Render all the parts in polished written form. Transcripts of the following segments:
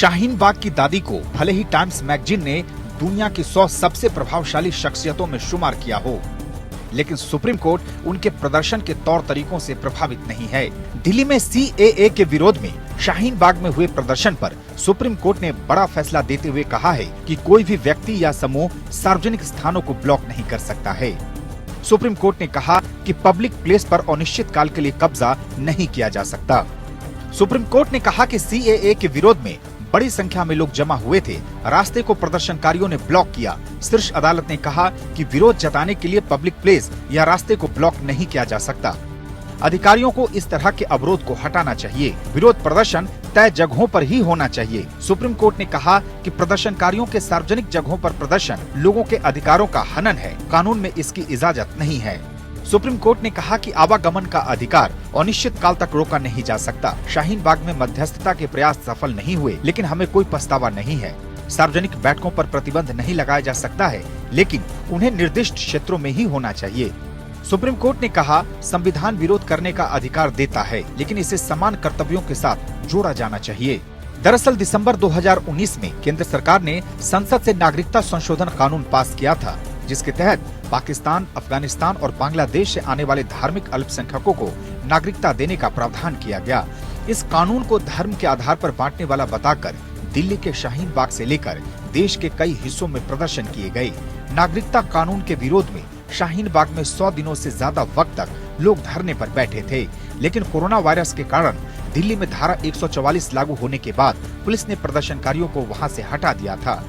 शाहीन बाग की दादी को भले ही टाइम्स मैगजीन ने दुनिया की 100 सबसे प्रभावशाली शख्सियतों में शुमार किया हो, लेकिन सुप्रीम कोर्ट उनके प्रदर्शन के तौर तरीकों से प्रभावित नहीं है। दिल्ली में CAA के विरोध में शाहीन बाग में हुए प्रदर्शन पर सुप्रीम कोर्ट ने बड़ा फैसला देते हुए कहा है कि कोई भी व्यक्ति या समूह सार्वजनिक स्थानों को ब्लॉक नहीं कर सकता है। सुप्रीम कोर्ट ने कहा कि पब्लिक प्लेस पर अनिश्चित काल के लिए कब्जा नहीं किया जा सकता। सुप्रीम कोर्ट ने कहा कि CAA के विरोध में बड़ी संख्या में लोग जमा हुए थे, रास्ते को प्रदर्शनकारियों ने ब्लॉक किया। शीर्ष अदालत ने कहा कि विरोध जताने के लिए पब्लिक प्लेस या रास्ते को ब्लॉक नहीं किया जा सकता। अधिकारियों को इस तरह के अवरोध को हटाना चाहिए। विरोध प्रदर्शन तय जगहों पर ही होना चाहिए। सुप्रीम कोर्ट ने कहा कि प्रदर्शनकारियों के सार्वजनिक जगहों पर प्रदर्शन लोगों के अधिकारों का हनन है, कानून में इसकी इजाजत नहीं है। सुप्रीम कोर्ट ने कहा कि आवागमन का अधिकार अनिश्चित काल तक रोका नहीं जा सकता। शाहीन बाग में मध्यस्थता के प्रयास सफल नहीं हुए, लेकिन हमें कोई पछतावा नहीं है। सार्वजनिक बैठकों पर प्रतिबंध नहीं लगाया जा सकता है, लेकिन उन्हें निर्दिष्ट क्षेत्रों में ही होना चाहिए। सुप्रीम कोर्ट ने कहा, संविधान विरोध करने का अधिकार देता है, लेकिन इसे समान कर्तव्यों के साथ जोड़ा जाना चाहिए। दरअसल दिसंबर 2019 में केंद्र सरकार ने संसद से नागरिकता संशोधन कानून पास किया था, जिसके तहत पाकिस्तान, अफगानिस्तान और बांग्लादेश से आने वाले धार्मिक अल्पसंख्यकों को नागरिकता देने का प्रावधान किया गया। इस कानून को धर्म के आधार पर बांटने वाला बताकर दिल्ली के शाहीन बाग से लेकर देश के कई हिस्सों में प्रदर्शन किए गए। नागरिकता कानून के विरोध में शाहीन बाग में 100 दिनों से ज्यादा वक्त तक लोग धरने पर बैठे थे, लेकिन कोरोना वायरस के कारण दिल्ली में धारा 144 लागू होने के बाद पुलिस ने प्रदर्शनकारियों को वहां से हटा दिया था।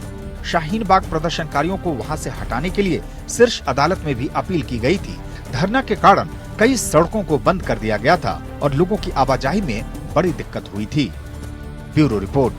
शाहीन बाग प्रदर्शनकारियों को वहां से हटाने के लिए शीर्ष अदालत में भी अपील की गई थी। धरना के कारण कई सड़कों को बंद कर दिया गया था और लोगों की आवाजाही में बड़ी दिक्कत हुई थी। Bureau report.